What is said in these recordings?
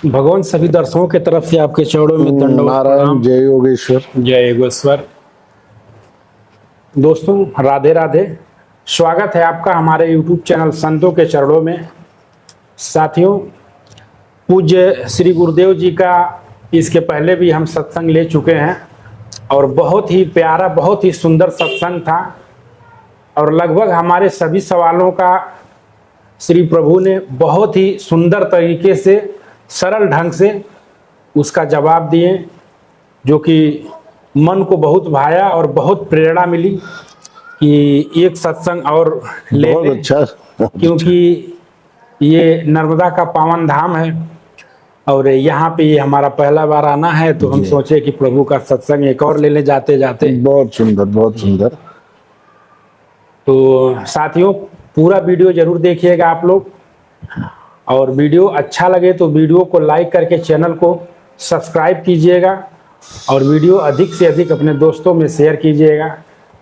भगवान सभी दर्शकों के तरफ से आपके चरणों में दंडवत नारायण। प्रणाम। जय योगेश्वर। जय योगेश्वर। दोस्तों राधे राधे। स्वागत है आपका हमारे YouTube चैनल संतों के चरणों में। साथियों, पूज्य श्री गुरुदेव जी का इसके पहले भी हम सत्संग ले चुके हैं और बहुत ही प्यारा, बहुत ही सुंदर सत्संग था और लगभग हमारे सभी सवालों का श्री प्रभु ने बहुत ही सुंदर तरीके से, सरल ढंग से उसका जवाब दिए, जो कि मन को बहुत भाया और बहुत प्रेरणा मिली कि एक सत्संग और ले बहुत लें। अच्छा। क्योंकि ये नर्मदा का पावन धाम है और यहाँ पे ये हमारा पहला बार आना है, तो हम सोचे कि प्रभु का सत्संग एक और ले ले जाते जाते। बहुत सुंदर, बहुत सुंदर। तो साथियों, पूरा वीडियो जरूर देखिएगा आप लोग, और वीडियो अच्छा लगे तो वीडियो को लाइक करके चैनल को सब्सक्राइब कीजिएगा और वीडियो अधिक से अधिक अपने दोस्तों में शेयर कीजिएगा,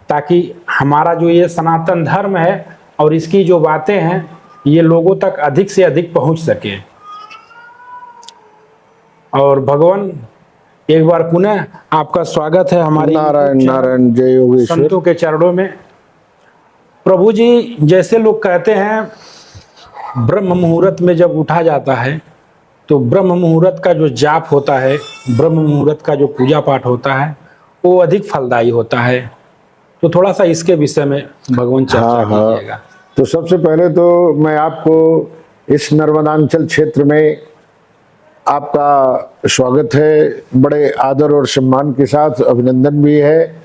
ताकि हमारा जो ये सनातन धर्म है और इसकी जो बातें हैं ये लोगों तक अधिक से अधिक पहुंच सके। और भगवान, एक बार पुनः आपका स्वागत है हमारे नारायण नारायण। जय योगेश्वर। संतों के चरणों में। प्रभु जी, जैसे लोग कहते हैं ब्रह्म मुहूर्त में जब उठा जाता है तो ब्रह्म मुहूर्त का जो जाप होता है, ब्रह्म मुहूर्त का जो पूजा पाठ होता है वो अधिक फलदायी होता है। तो थोड़ा सा इसके विषय में भगवान चर्चा कीजिएगा। तो सबसे पहले तो मैं आपको इस नर्मदांचल क्षेत्र में आपका स्वागत है, बड़े आदर और सम्मान के साथ अभिनंदन भी है,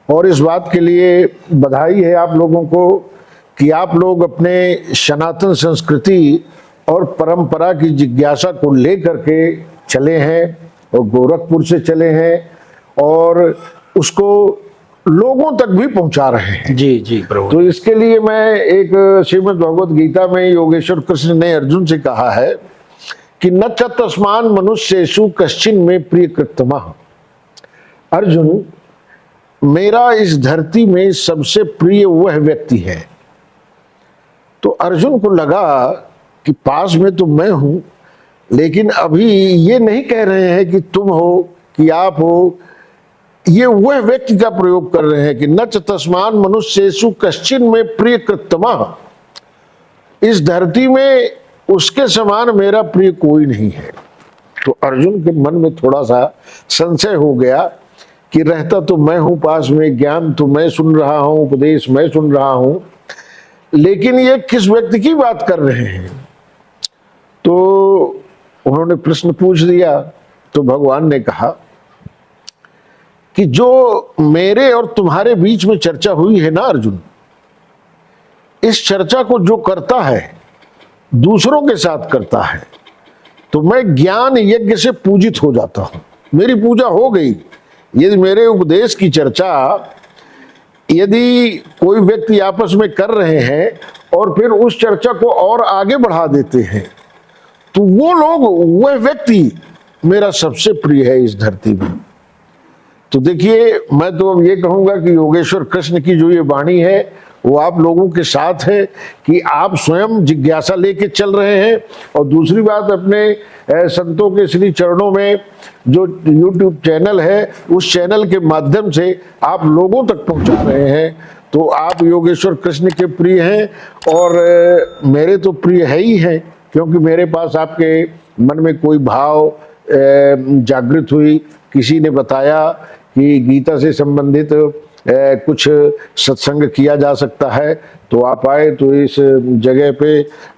और इस बात के लिए बधाई है आप लोगों को कि आप लोग अपने सनातन संस्कृति और परंपरा की जिज्ञासा को लेकर के चले हैं और गोरखपुर से चले हैं और उसको लोगों तक भी पहुंचा रहे हैं। जी जी प्रभु। तो इसके लिए मैं एक श्रीमद् भगवद गीता में योगेश्वर कृष्ण ने अर्जुन से कहा है कि न च तस्मान मनुष्येषु कश्चिन में प्रिय कृतमः। अर्जुन, मेरा इस धरती में सबसे प्रिय वह व्यक्ति है। तो अर्जुन को लगा कि पास में तो मैं हूं, लेकिन अभी ये नहीं कह रहे हैं कि तुम हो कि आप हो, ये वह व्यक्ति का प्रयोग कर रहे हैं कि न च तस्मान मनुष्येषु कश्चिन में प्रिय कृतमः। इस धरती में उसके समान मेरा प्रिय कोई नहीं है। तो अर्जुन के मन में थोड़ा सा संशय हो गया कि रहता तो मैं हूं पास में, ज्ञान तो मैं सुन रहा हूं, उपदेश मैं सुन रहा हूं, लेकिन ये किस व्यक्ति की बात कर रहे हैं। तो उन्होंने प्रश्न पूछ दिया। तो भगवान ने कहा कि जो मेरे और तुम्हारे बीच में चर्चा हुई है ना अर्जुन, इस चर्चा को जो करता है दूसरों के साथ करता है, तो मैं ज्ञान यज्ञ से पूजित हो जाता हूं, मेरी पूजा हो गई। यदि मेरे उपदेश की चर्चा यदि कोई व्यक्ति आपस में कर रहे हैं और फिर उस चर्चा को और आगे बढ़ा देते हैं, तो वो लोग, वह व्यक्ति मेरा सबसे प्रिय है इस धरती में। तो देखिए, मैं तो अब ये कहूंगा कि योगेश्वर कृष्ण की जो ये वाणी है वो आप लोगों के साथ है कि आप स्वयं जिज्ञासा लेके चल रहे हैं, और दूसरी बात, अपने संतों के श्री चरणों में जो YouTube चैनल है उस चैनल के माध्यम से आप लोगों तक पहुंचा रहे हैं। तो आप योगेश्वर कृष्ण के प्रिय हैं और मेरे तो प्रिय है ही हैं, क्योंकि मेरे पास आपके मन में कोई भाव जागृत हुई, किसी ने बताया कि गीता से संबंधित कुछ सत्संग किया जा सकता है, तो आप आए। तो इस जगह पे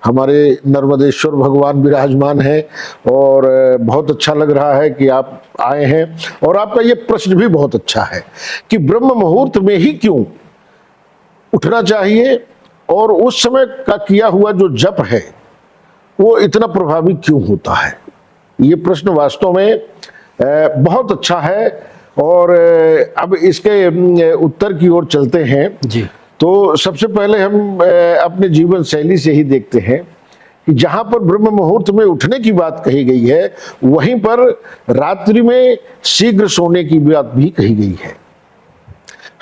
हमारे नर्मदेश्वर भगवान विराजमान हैं और बहुत अच्छा लग रहा है कि आप आए हैं। और आपका ये प्रश्न भी बहुत अच्छा है कि ब्रह्म मुहूर्त में ही क्यों उठना चाहिए और उस समय का किया हुआ जो जप है वो इतना प्रभावी क्यों होता है। ये प्रश्न वास्तव में बहुत अच्छा है और अब इसके उत्तर की ओर चलते हैं जी। तो सबसे पहले हम अपने जीवन शैली से ही देखते हैं कि जहां पर ब्रह्म मुहूर्त में उठने की बात कही गई है, वहीं पर रात्रि में शीघ्र सोने की बात भी कही गई है।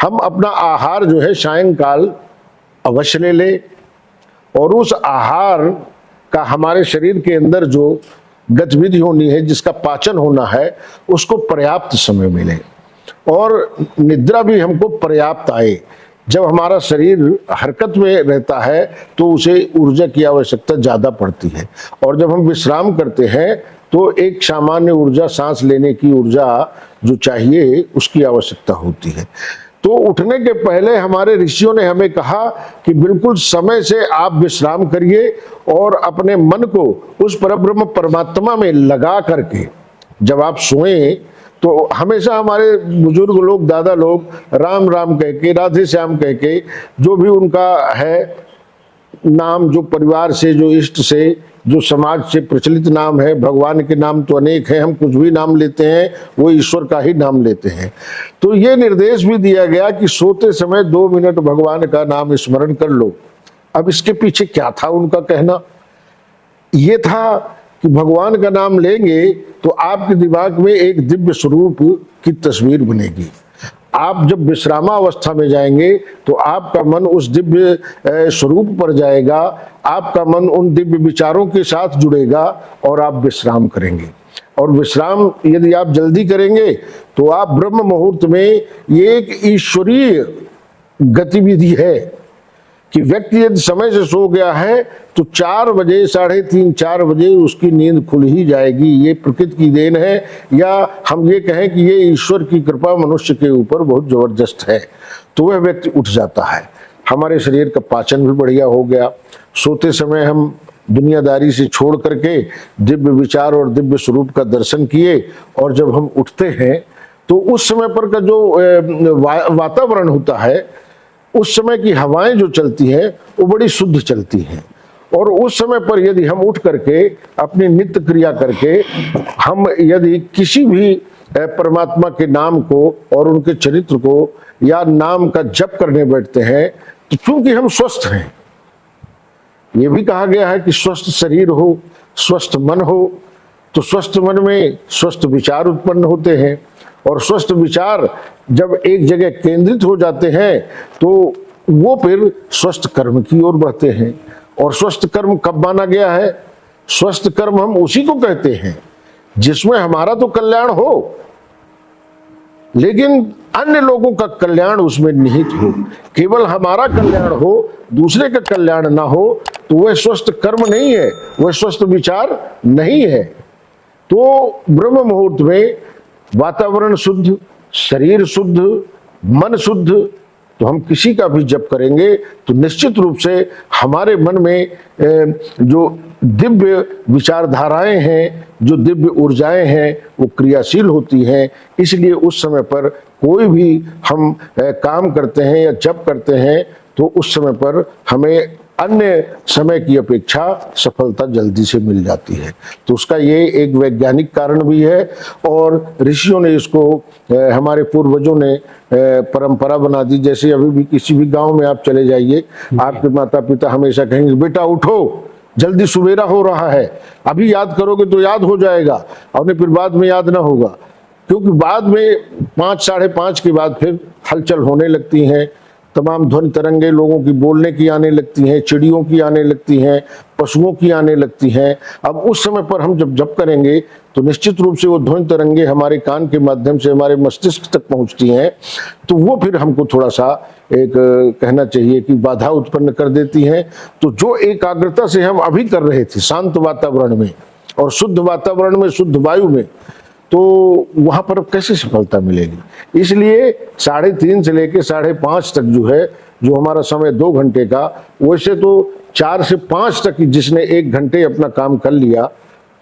हम अपना आहार जो है सायंकाल अवश्य ले लें, और उस आहार का हमारे शरीर के अंदर जो गतिविधि होनी है, जिसका पाचन होना है, उसको पर्याप्त समय मिले और निद्रा भी हमको पर्याप्त आए। जब हमारा शरीर हरकत में रहता है तो उसे ऊर्जा की आवश्यकता ज्यादा पड़ती है, और जब हम विश्राम करते हैं तो एक सामान्य ऊर्जा, सांस लेने की ऊर्जा जो चाहिए उसकी आवश्यकता होती है। तो उठने के पहले हमारे ऋषियों ने हमें कहा कि बिल्कुल समय से आप विश्राम करिए और अपने मन को उस परब्रह्म परमात्मा में लगा करके जब आप सोएं तो हमेशा हमारे बुजुर्ग लोग, दादा लोग राम राम कह के, राधे श्याम कह के, जो भी उनका है नाम, जो परिवार से, जो इष्ट से, जो समाज से प्रचलित नाम है, भगवान के नाम तो अनेक हैं, हम कुछ भी नाम लेते हैं वो ईश्वर का ही नाम लेते हैं। तो ये निर्देश भी दिया गया कि सोते समय 2 मिनट भगवान का नाम स्मरण कर लो। अब इसके पीछे क्या था उनका कहना? ये था कि भगवान का नाम लेंगे तो आपके दिमाग में एक दिव्य स्वरूप की तस्वीर बनेगी। आप जब विश्रामावस्था में जाएंगे तो आपका मन उस दिव्य स्वरूप पर जाएगा, आपका मन उन दिव्य विचारों के साथ जुड़ेगा और आप विश्राम करेंगे। और विश्राम यदि आप जल्दी करेंगे तो आप ब्रह्म मुहूर्त में, ये एक ईश्वरीय गतिविधि है कि व्यक्ति यदि समय से सो गया है तो 4 बजे, 3:30, 4 बजे उसकी नींद खुल ही जाएगी। ये प्रकृति की देन है, या हम ये कहें कि ये ईश्वर की कृपा मनुष्य के ऊपर बहुत जबरदस्त है। तो वह व्यक्ति उठ जाता है, हमारे शरीर का पाचन भी बढ़िया हो गया। सोते समय हम दुनियादारी से छोड़ करके दिव्य विचार और दिव्य स्वरूप का दर्शन किए, और जब हम उठते हैं तो उस समय पर का जो वातावरण होता है, उस समय की हवाएं जो चलती हैं वो बड़ी शुद्ध चलती हैं। और उस समय पर यदि हम उठ करके अपनी नित्य क्रिया करके हम यदि किसी भी परमात्मा के नाम को और उनके चरित्र को या नाम का जप करने बैठते हैं, तो चूंकि हम स्वस्थ हैं, ये भी कहा गया है कि स्वस्थ शरीर हो, स्वस्थ मन हो, तो स्वस्थ मन में स्वस्थ विचार उत्पन्न होते हैं, और स्वस्थ विचार जब एक जगह केंद्रित हो जाते हैं तो वो फिर स्वस्थ कर्म की ओर बढ़ते हैं। और स्वस्थ कर्म कब माना गया है? स्वस्थ कर्म हम उसी को कहते हैं जिसमें हमारा तो कल्याण हो, लेकिन अन्य लोगों का कल्याण उसमें निहित हो। केवल हमारा कल्याण हो, दूसरे का कल्याण ना हो, तो वह स्वस्थ कर्म नहीं है, वह स्वस्थ विचार नहीं है। तो ब्रह्म मुहूर्त में वातावरण शुद्ध, शरीर शुद्ध, मन शुद्ध, तो हम किसी का भी जप करेंगे तो निश्चित रूप से हमारे मन में जो दिव्य विचारधाराएं हैं, जो दिव्य ऊर्जाएं हैं, वो क्रियाशील होती हैं। इसलिए उस समय पर कोई भी हम काम करते हैं या जप करते हैं तो उस समय पर हमें अन्य समय की अपेक्षा सफलता जल्दी से मिल जाती है। तो उसका ये एक वैज्ञानिक कारण भी है, और ऋषियों ने इसको, हमारे पूर्वजों ने परंपरा बना दी। जैसे अभी भी किसी भी गांव में आप चले जाइए, आपके माता पिता हमेशा कहेंगे बेटा उठो, जल्दी सुबेरा हो रहा है, अभी याद करोगे तो याद हो जाएगा, और फिर बाद में याद ना होगा। क्योंकि बाद में 5, 5:30 के बाद फिर हलचल होने लगती हैं, तमाम ध्वनि तरंगे लोगों की बोलने की आने लगती हैं, चिड़ियों की आने लगती हैं, पशुओं की आने लगती हैं। अब उस समय पर हम जब जप करेंगे तो निश्चित रूप से वो ध्वनि तरंगे हमारे कान के माध्यम से हमारे मस्तिष्क तक पहुंचती हैं, तो वो फिर हमको थोड़ा सा एक कहना चाहिए कि बाधा उत्पन्न कर देती हैं। तो जो एकाग्रता से हम अभी कर रहे थे शांत वातावरण में और शुद्ध वातावरण में, शुद्ध वायु में, तो वहां पर कैसे सफलता मिलेगी? इसलिए 3:30 से लेकर 5:30 तक जो है, जो हमारा समय 2 घंटे का, वैसे तो 4 से 5 तक जिसने 1 घंटे अपना काम कर लिया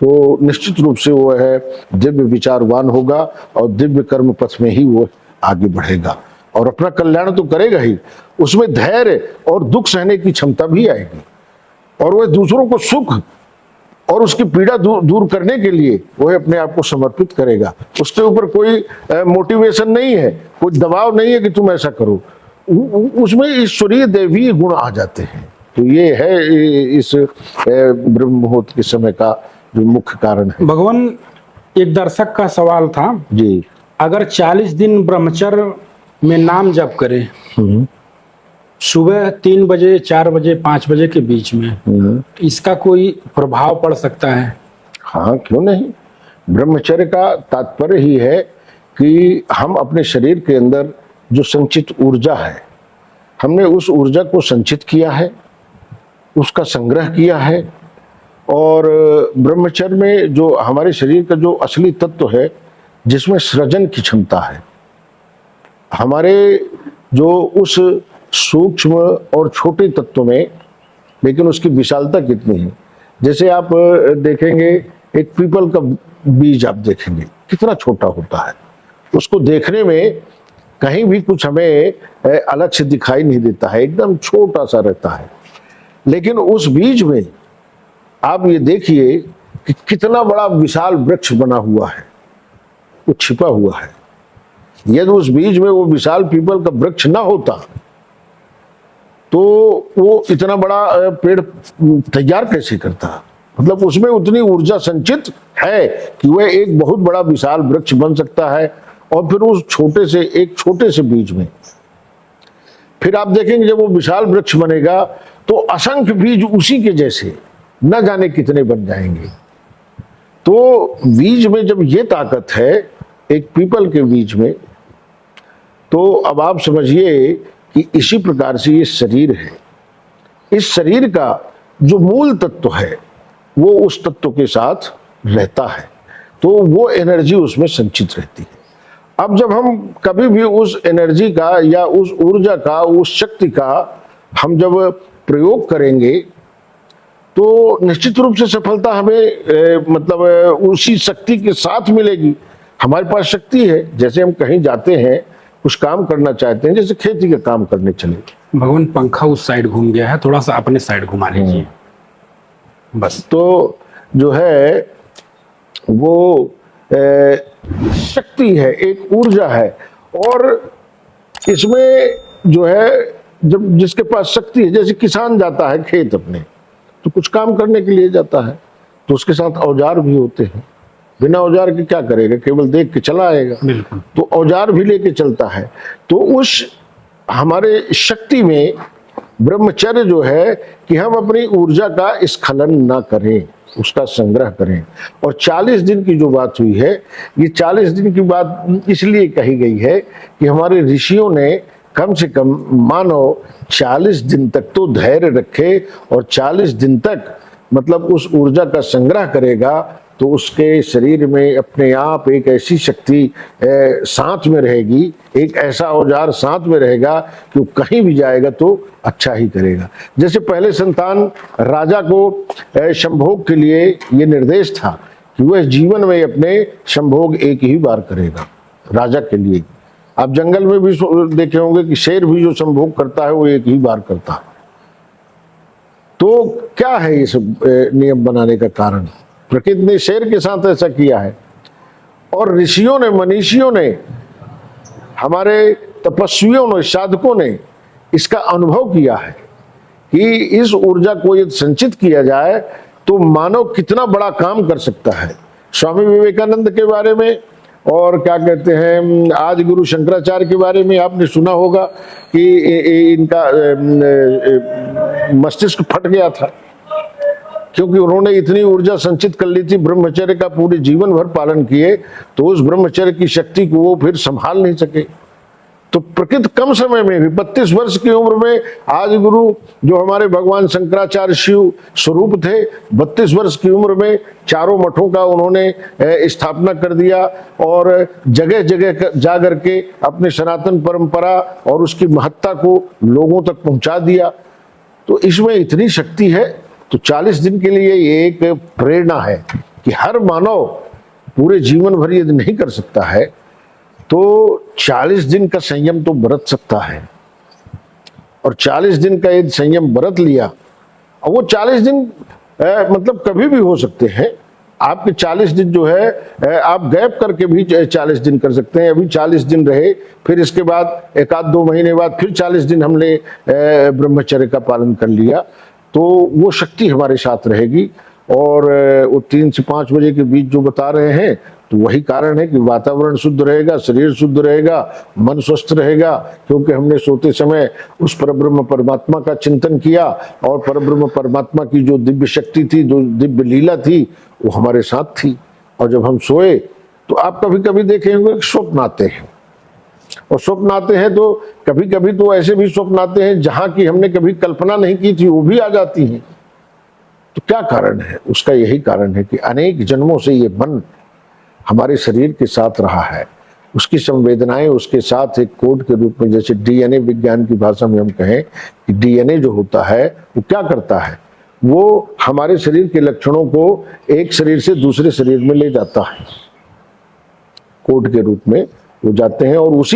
तो निश्चित रूप से वो है दिव्य विचारवान होगा और दिव्य कर्म पथ में ही वो आगे बढ़ेगा और अपना कल्याण तो करेगा ही, उसमें धैर्य और दुख सहने की क्षमता भी आएगी, और वह दूसरों को सुख और उसकी पीड़ा दूर करने के लिए वह अपने आप को समर्पित करेगा। उसके ऊपर कोई मोटिवेशन नहीं है, कोई दबाव नहीं है कि तुम ऐसा करो, उसमें ईश्वरीय दैवीय गुण आ जाते हैं। तो ये है इस ब्रह्म मुहूर्त के समय का जो मुख्य कारण है। भगवान, एक दर्शक का सवाल था जी, अगर 40 दिन ब्रह्मचर्य में नाम जप करे, सुबह 3 बजे, 4 बजे, 5 बजे के बीच में, इसका कोई प्रभाव पड़ सकता है? हाँ, क्यों नहीं। ब्रह्मचर्य का तात्पर्य ही है कि हम अपने शरीर के अंदर जो संचित ऊर्जा है, हमने उस ऊर्जा को संचित किया है, उसका संग्रह किया है। और ब्रह्मचर्य में जो हमारे शरीर का जो असली तत्व है, जिसमें सृजन की क्षमता है, हमारे जो उस सूक्ष्म और छोटे तत्व में, लेकिन उसकी विशालता कितनी है। जैसे आप देखेंगे एक पीपल का बीज, आप देखेंगे कितना छोटा होता है, उसको देखने में कहीं भी कुछ हमें अलग से दिखाई नहीं देता है, एकदम छोटा सा रहता है। लेकिन उस बीज में आप ये देखिए कि कितना बड़ा विशाल वृक्ष बना हुआ है, वो छिपा हुआ है। यदि उस बीज में वो विशाल पीपल का वृक्ष ना होता तो वो इतना बड़ा पेड़ तैयार कैसे करता। मतलब उसमें उतनी ऊर्जा संचित है कि वह एक बहुत बड़ा विशाल वृक्ष बन सकता है। और फिर उस एक छोटे से बीज में फिर आप देखेंगे जब वो विशाल वृक्ष बनेगा तो असंख्य बीज उसी के जैसे न जाने कितने बन जाएंगे। तो बीज में जब ये ताकत है, एक पीपल के बीज में, तो अब आप समझिए कि इसी प्रकार से ये शरीर है। इस शरीर का जो मूल तत्व है वो उस तत्व के साथ रहता है, तो वो एनर्जी उसमें संचित रहती है। अब जब हम कभी भी उस एनर्जी का या उस ऊर्जा का, उस शक्ति का हम जब प्रयोग करेंगे तो निश्चित रूप से सफलता हमें मतलब उसी शक्ति के साथ मिलेगी। हमारे पास शक्ति है, जैसे हम कहीं जाते हैं, कुछ काम करना चाहते हैं, जैसे खेती का काम करने चले। भगवान पंखा उस साइड घूम गया है, थोड़ा सा अपने साइड घुमा लीजिए बस। तो जो है वो शक्ति है, एक ऊर्जा है। और इसमें जो है जब जिसके पास शक्ति है, जैसे किसान जाता है खेत अपने, तो कुछ काम करने के लिए जाता है, तो उसके साथ औजार भी होते हैं। बिना औजार के क्या करेगा, केवल देख के चला आएगा। बिल्कुल। तो औजार भी लेके चलता है। तो उस हमारे शक्ति में ब्रह्मचर्य जो है कि हम अपनी ऊर्जा का स्खलन ना करें, उसका संग्रह करें। और 40 दिन की जो बात हुई है, ये 40 दिन की बात इसलिए कही गई है कि हमारे ऋषियों ने कम से कम मानो 40 दिन तक तो धैर्य रखे, और 40 दिन तक मतलब उस ऊर्जा का संग्रह करेगा तो उसके शरीर में अपने आप एक ऐसी शक्ति साथ में रहेगी, एक ऐसा औजार साथ में रहेगा कि वो कहीं भी जाएगा तो अच्छा ही करेगा। जैसे पहले संतान राजा को संभोग के लिए ये निर्देश था कि वह जीवन में अपने संभोग एक ही बार करेगा, राजा के लिए। आप जंगल में भी देखे होंगे कि शेर भी जो संभोग करता है वो एक ही बार करता है। तो क्या है ये सब नियम बनाने का कारण? प्रकृति ने शेर के साथ ऐसा किया है, और ऋषियों ने, मनीषियों ने, हमारे तपस्वियों ने, साधकों ने इसका अनुभव किया है कि इस ऊर्जा को यदि संचित किया जाए तो मानव कितना बड़ा काम कर सकता है। स्वामी विवेकानंद के बारे में और क्या कहते हैं आदि गुरु शंकराचार्य के बारे में आपने सुना होगा कि इनका मस्तिष्क फट गया था, क्योंकि उन्होंने इतनी ऊर्जा संचित कर ली थी, ब्रह्मचर्य का पूरे जीवन भर पालन किए, तो उस ब्रह्मचर्य की शक्ति को वो फिर संभाल नहीं सके। तो प्रकृति कम समय में भी 32 वर्ष की उम्र में आदि गुरु जो हमारे भगवान शंकराचार्य शिव स्वरूप थे, 32 वर्ष की उम्र में चारों मठों का उन्होंने स्थापना कर दिया, और जगह जगह जा करके अपने सनातन परंपरा और उसकी महत्ता को लोगों तक पहुंचा दिया। तो इसमें इतनी शक्ति है। तो 40 दिन के लिए ये एक प्रेरणा है कि हर मानव पूरे जीवन भर यदि नहीं कर सकता है तो 40 दिन का संयम तो बरत सकता है। और 40 दिन का यदि संयम बरत लिया, और वो 40 दिन मतलब कभी भी हो सकते हैं। आपके 40 दिन जो है आप गैप करके भी 40 दिन कर सकते हैं। अभी 40 दिन रहे, फिर इसके बाद एक आध 2 महीने बाद फिर 40 दिन हमने ब्रह्मचर्य का पालन कर लिया, तो वो शक्ति हमारे साथ रहेगी। और वो 3 से 5 बजे के बीच जो बता रहे हैं, तो वही कारण है कि वातावरण शुद्ध रहेगा, शरीर शुद्ध रहेगा, मन स्वस्थ रहेगा, क्योंकि हमने सोते समय उस परब्रह्म परमात्मा का चिंतन किया और परब्रह्म परमात्मा की जो दिव्य शक्ति थी, जो दिव्य लीला थी, वो हमारे साथ थी। और जब हम सोए तो आप कभी कभी देखे होंगे स्वप्न आते हैं, और स्वप्न आते हैं तो कभी कभी तो ऐसे भी स्वप्न आते हैं जहां की हमने कभी कल्पना नहीं की थी, वो भी आ जाती हैं। तो क्या कारण है? उसका यही कारण है कि अनेक जन्मों से ये मन हमारे शरीर के साथ रहा है, उसकी संवेदनाएं उसके साथ एक कोड के रूप में, जैसे डीएनए विज्ञान की भाषा में हम कहें कि डीएनए जो होता है वो क्या करता है, वो हमारे शरीर के लक्षणों को एक शरीर से दूसरे शरीर में ले जाता है, कोड के रूप में वो जाते हैं। और उस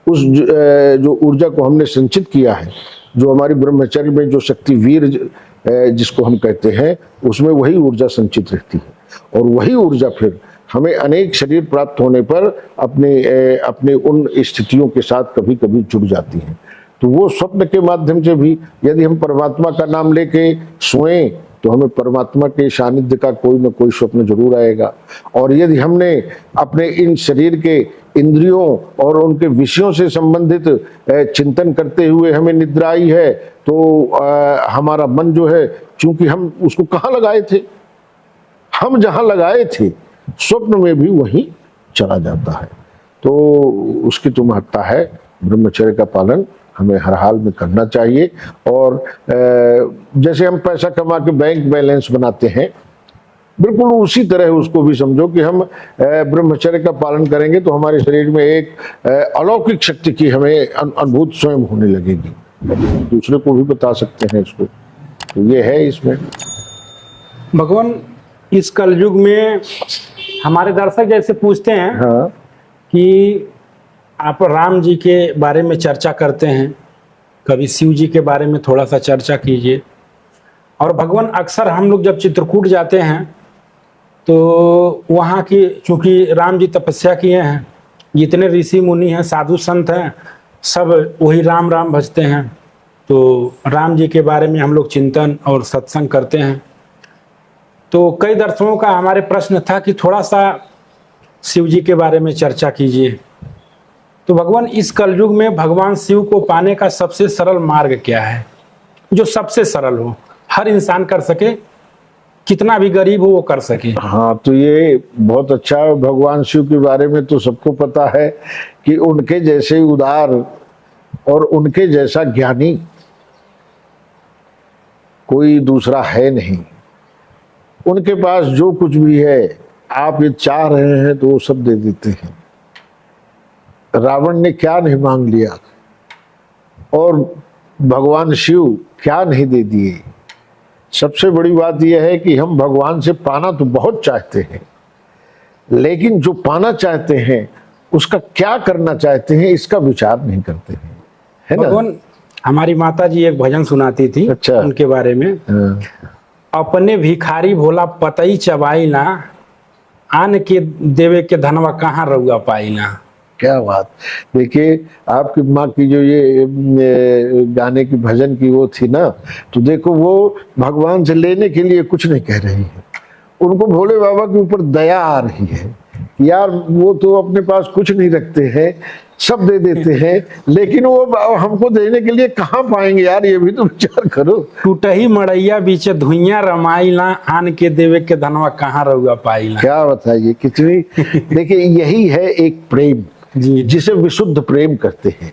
जो ऊर्जा को हमने संचित किया है, जो हमारी ब्रह्मचर्य में जो शक्ति वीर जिसको हम कहते हैं, उसमें वही ऊर्जा संचित रहती है, और वही ऊर्जा फिर हमें अनेक शरीर प्राप्त होने पर अपने उन स्थितियों के साथ कभी कभी जुड़ जाती हैं। तो वो स्वप्न के माध्यम से भी यदि हम परमात्मा का नाम लेके सोएं तो हमें परमात्मा के सानिध्य का कोई न कोई स्वप्न जरूर आएगा। और यदि हमने अपने इन शरीर के इंद्रियों और उनके विषयों से संबंधित चिंतन करते हुए हमें निद्रा आई है, तो हमारा मन जो है, चूंकि हम उसको कहाँ लगाए थे, हम जहां लगाए थे स्वप्न में भी वही चला जाता है। तो उसकी तो महत्ता है। ब्रह्मचर्य का पालन हमें हर हाल में करना चाहिए। और जैसे हम पैसा कमा के बैंक बैलेंस बनाते हैं, बिल्कुल उसी तरह उसको भी समझो कि हम ब्रह्मचर्य का पालन करेंगे तो हमारे शरीर में एक अलौकिक शक्ति की हमें अनुभूत स्वयं होने लगेगी, दूसरे को भी बता सकते हैं इसको। तो ये है इसमें। भगवान, इस कलयुग में हमारे दर्शक जैसे पूछते हैं, हाँ, कि आप राम जी के बारे में चर्चा करते हैं, कभी शिव जी के बारे में थोड़ा सा चर्चा कीजिए। और भगवान, अक्सर हम लोग जब चित्रकूट जाते हैं तो वहाँ की, चूंकि राम जी तपस्या किए हैं, जितने ऋषि मुनि हैं, साधु संत हैं, सब वही राम राम भजते हैं। तो राम जी के बारे में हम लोग चिंतन और सत्संग करते हैं। तो कई दर्शकों का हमारे प्रश्न था कि थोड़ा सा शिव जी के बारे में चर्चा कीजिए। तो भगवान, इस कलयुग में भगवान शिव को पाने का सबसे सरल मार्ग क्या है, जो सबसे सरल हो, हर इंसान कर सके, कितना भी गरीब हो वो कर सके? हाँ, तो ये बहुत अच्छा। भगवान शिव के बारे में तो सबको पता है कि उनके जैसे उदार और उनके जैसा ज्ञानी कोई दूसरा है नहीं। उनके पास जो कुछ भी है, आप ये चाह रहे हैं तो वो सब दे देते हैं। रावण ने क्या नहीं मांग लिया, और भगवान शिव क्या नहीं दे दिए। सबसे बड़ी बात यह है कि हम भगवान से पाना तो बहुत चाहते हैं, लेकिन जो पाना चाहते हैं उसका क्या करना चाहते हैं इसका विचार नहीं करते हैं, है ना? भगवान, हमारी माता जी एक भजन सुनाती थी। अच्छा। उनके बारे में, हाँ। अपने भिखारी भोला पतई चबाई ना, आन के देवे के धनवा कहाँ रहुआ पाई ना। क्या बात। देखिए, आपकी माँ की जो ये गाने की भजन की वो थी ना, तो देखो वो भगवान से लेने के लिए कुछ नहीं कह रही है, उनको भोले बाबा के ऊपर दया आ रही है। यार, वो तो अपने पास कुछ नहीं रखते हैं, सब दे देते हैं, लेकिन वो हमको देने के लिए कहाँ पाएंगे यार, ये भी तो विचार करो। टूटही मड़ैया बीचे धुइया रमाई ना, आन के देवे के धनवा कहाँ रहुआ पाई ना। क्या बताइए, कितनी देखिए, यही है एक प्रेम जी, जिसे विशुद्ध प्रेम कहते हैं।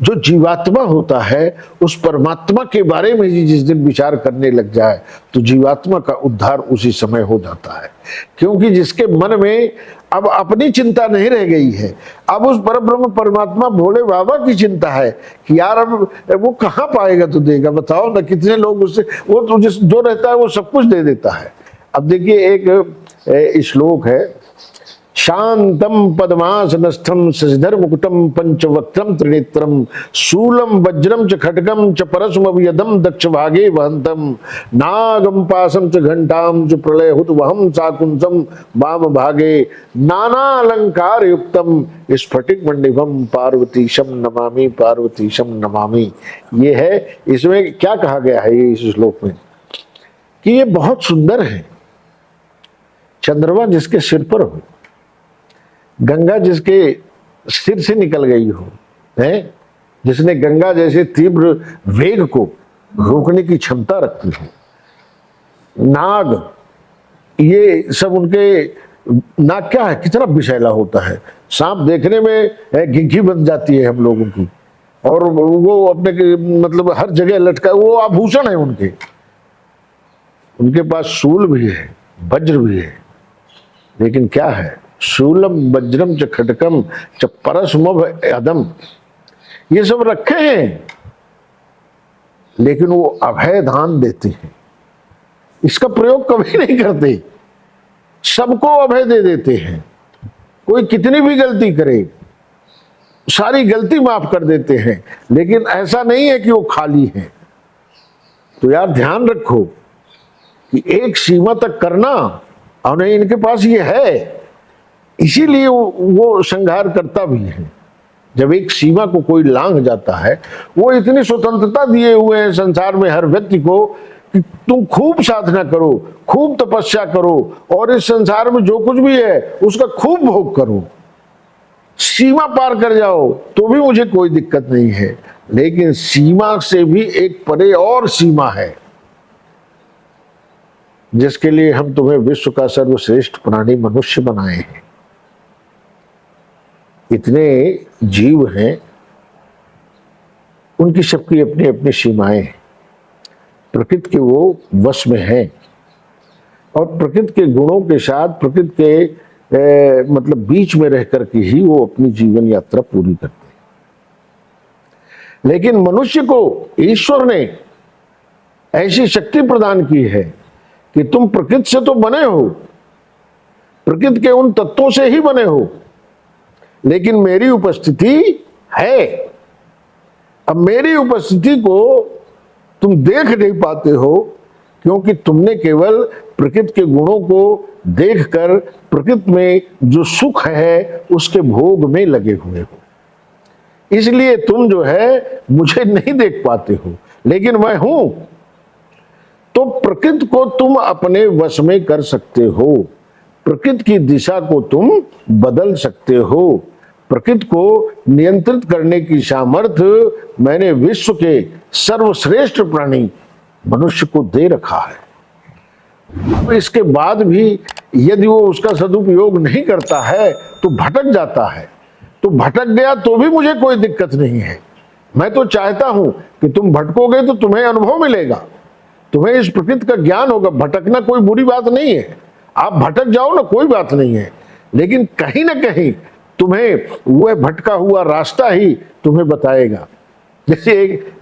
जो जीवात्मा होता है, उस परमात्मा के बारे में ही जिस दिन विचार करने लग जाए तो जीवात्मा का उद्धार उसी समय हो जाता है। क्योंकि जिसके मन में अब अपनी चिंता नहीं रह गई है, अब उस परब्रह्म परमात्मा भोले बाबा की चिंता है कि यार अब वो कहाँ पाएगा तो देगा। बताओ ना, कितने लोग उससे, वो तो जो रहता है वो सब कुछ दे देता है। अब देखिए, एक श्लोक है, शांतम पद्मासनस्थम शशिधर मुकुटम पंचवक्त्रम त्रिनेत्रम शूलम वज्रम च खड्गम च परशुमभियदम दक्ष भागे वहंतम नागम पासम च घंटाम च प्रलय हुत वहम चाकुंसम वाम भागे नाना अलंकार युक्तम स्फटिक मंडिभम पार्वतीशम नमामि पार्वतीशम नमामि। ये है, इसमें क्या कहा गया है ये इस श्लोक में कि ये बहुत सुंदर है। चंद्रमा जिसके सिर पर हो, गंगा जिसके सिर से निकल गई हो, है, जिसने गंगा जैसे तीव्र वेग को रोकने की क्षमता रखती हो, नाग, ये सब उनके, नाग क्या है, कितना विषैला होता है, सांप देखने में घिघी बन जाती है हम लोगों की, और वो अपने मतलब हर जगह लटका, वो आभूषण है उनके। उनके पास शूल भी है, वज्र भी है, लेकिन क्या है, शूलम वज्रम च खटकम च परशुमभ अदम, ये सब रखे हैं, लेकिन वो अभय दान देते हैं, इसका प्रयोग कभी नहीं करते, सबको अभय दे देते हैं। कोई कितनी भी गलती करे, सारी गलती माफ कर देते हैं, लेकिन ऐसा नहीं है कि वो खाली है। तो यार ध्यान रखो कि एक सीमा तक करना, और नहीं इनके पास ये है, इसीलिए वो संहार करता भी है। जब एक सीमा को कोई लांघ जाता है, वो इतनी स्वतंत्रता दिए हुए हैं संसार में हर व्यक्ति को कि तुम खूब साधना करो, खूब तपस्या करो, और इस संसार में जो कुछ भी है उसका खूब भोग करो, सीमा पार कर जाओ तो भी मुझे कोई दिक्कत नहीं है। लेकिन सीमा से भी एक परे और सीमा है, जिसके लिए हम तुम्हें विश्व का सर्वश्रेष्ठ प्राणी मनुष्य बनाए हैं। इतने जीव हैं, उनकी सबकी अपनी अपनी सीमाएं हैं, प्रकृति के वो वश में हैं, और प्रकृति के गुणों के साथ प्रकृति के मतलब बीच में रह करके ही वो अपनी जीवन यात्रा पूरी करते हैं। लेकिन मनुष्य को ईश्वर ने ऐसी शक्ति प्रदान की है कि तुम प्रकृति से तो बने हो, प्रकृति के उन तत्वों से ही बने हो, लेकिन मेरी उपस्थिति है। अब मेरी उपस्थिति को तुम देख नहीं पाते हो, क्योंकि तुमने केवल प्रकृति के गुणों को देखकर प्रकृति में जो सुख है उसके भोग में लगे हुए हो, इसलिए तुम जो है मुझे नहीं देख पाते हो, लेकिन मैं हूं। तो प्रकृति को तुम अपने वश में कर सकते हो, प्रकृति की दिशा को तुम बदल सकते हो, प्रकृति को नियंत्रित करने की सामर्थ्य मैंने विश्व के सर्वश्रेष्ठ प्राणी मनुष्य को दे रखा है। अब इसके बाद भी यदि वो उसका सदुपयोग नहीं करता है तो भटक जाता है, तो भटक गया तो भी मुझे कोई दिक्कत नहीं है। मैं तो चाहता हूं कि तुम भटकोगे तो तुम्हें अनुभव मिलेगा, तुम्हें इस प्रकृति का ज्ञान होगा। भटकना कोई बुरी बात नहीं है, आप भटक जाओ ना, कोई बात नहीं है, लेकिन कहीं ना कहीं तुम्हें वह भटका हुआ रास्ता ही तुम्हें बताएगा। जैसे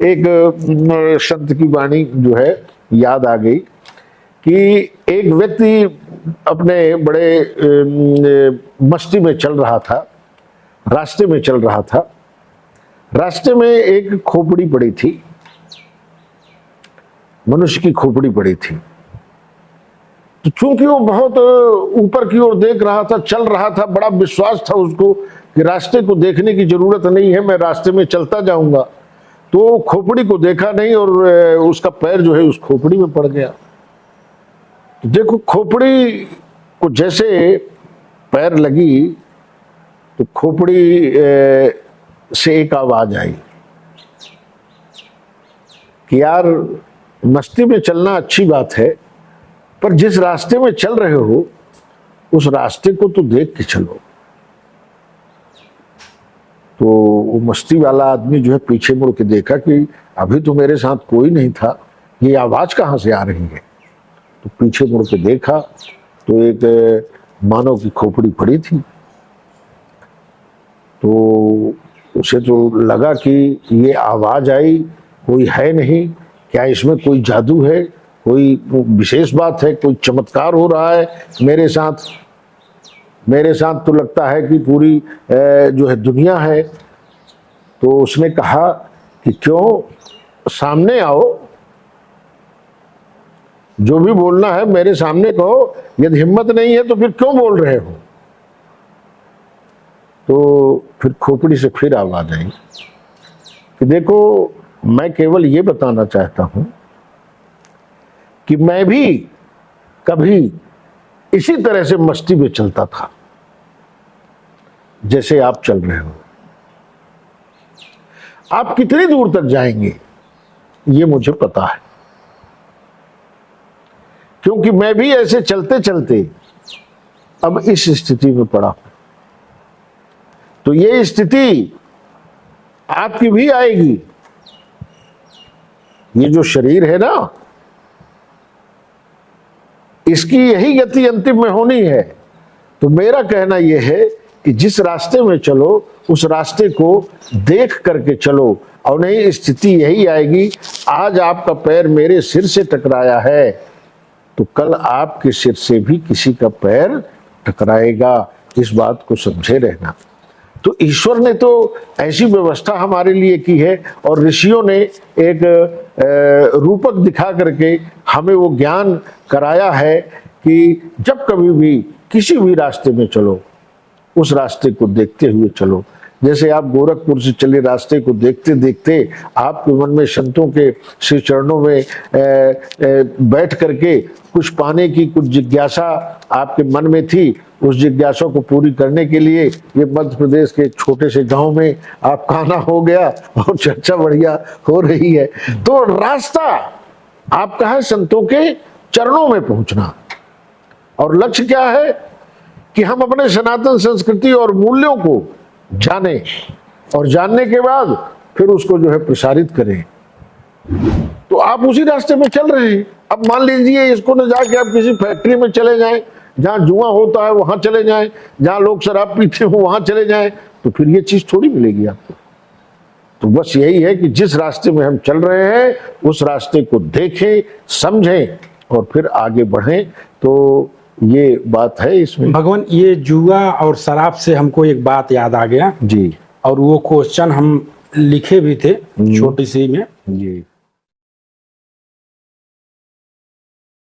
एक संत की वाणी जो है याद आ गई कि एक व्यक्ति अपने बड़े मस्ती में चल रहा था, रास्ते में चल रहा था, रास्ते में एक खोपड़ी पड़ी थी, मनुष्य की खोपड़ी पड़ी थी। तो चूंकि वो बहुत ऊपर की ओर देख रहा था, चल रहा था, बड़ा विश्वास था उसको कि रास्ते को देखने की जरूरत नहीं है, मैं रास्ते में चलता जाऊंगा, तो खोपड़ी को देखा नहीं और उसका पैर जो है उस खोपड़ी में पड़ गया। तो देखो, खोपड़ी को जैसे पैर लगी तो खोपड़ी से एक आवाज आई कि यार मस्ती में चलना अच्छी बात है, पर जिस रास्ते में चल रहे हो उस रास्ते को तो देख के चलो। तो वो मस्ती वाला आदमी जो है पीछे मुड़ के देखा कि अभी तो मेरे साथ कोई नहीं था, ये आवाज कहाँ से आ रही है। तो पीछे मुड़ के देखा तो एक मानव की खोपड़ी पड़ी थी। तो उसे तो लगा कि ये आवाज आई, कोई है नहीं, क्या इसमें कोई जादू है, कोई विशेष बात है, कोई चमत्कार हो रहा है मेरे साथ। मेरे साथ तो लगता है कि पूरी जो है दुनिया है। तो उसने कहा कि क्यों, सामने आओ, जो भी बोलना है मेरे सामने कहो, यदि हिम्मत नहीं है तो फिर क्यों बोल रहे हो। तो फिर खोपड़ी से फिर आवाज आई कि देखो, मैं केवल ये बताना चाहता हूं कि मैं भी कभी इसी तरह से मस्ती में चलता था जैसे आप चल रहे हो। आप कितनी दूर तक जाएंगे ये मुझे पता है, क्योंकि मैं भी ऐसे चलते चलते अब इस स्थिति में पड़ा हूं। तो ये स्थिति आपकी भी आएगी। ये जो शरीर है ना, इसकी यही गति अंतिम में होनी है। तो मेरा कहना यह है कि जिस रास्ते में चलो उस रास्ते को देख करके चलो, और नहीं स्थिति यही आएगी, आज आपका पैर मेरे सिर से टकराया है तो कल आपके सिर से भी किसी का पैर टकराएगा। इस बात को समझे रहना। तो ईश्वर ने तो ऐसी व्यवस्था हमारे लिए की है, और ऋषियों ने एक रूपक दिखा करके हमें वो ज्ञान कराया है कि जब कभी भी किसी भी रास्ते में चलो उस रास्ते को देखते हुए चलो। जैसे आप गोरखपुर से चले रास्ते को देखते देखते आपके मन में संतों के श्री चरणों में बैठ करके कुछ पाने की कुछ जिज्ञासा आपके मन में थी। उस जिज्ञासा को पूरी करने के लिए ये मध्य प्रदेश के छोटे से गांव में आपका आना हो गया और चर्चा बढ़िया हो रही है। तो रास्ता आपका है संतों के चरणों में पहुंचना, और लक्ष्य क्या है कि हम अपने सनातन संस्कृति और मूल्यों को जाने, और जानने के बाद फिर उसको जो है प्रसारित करें। तो आप उसी रास्ते में चल रहे हैं। अब मान लीजिए इसको न जाके आप किसी फैक्ट्री में चले जाएं, जहां जुआ होता है वहां चले जाएं, जहां लोग शराब पीते हो वहां चले जाएं, तो फिर ये चीज थोड़ी मिलेगी आपको। तो बस यही है कि जिस रास्ते में हम चल रहे हैं उस रास्ते को देखें, समझें और फिर आगे बढ़ें। तो ये बात है इसमें। भगवान, ये जुआ और शराब से हमको एक बात याद आ गया जी, और वो क्वेश्चन हम लिखे भी थे छोटी सी में जी।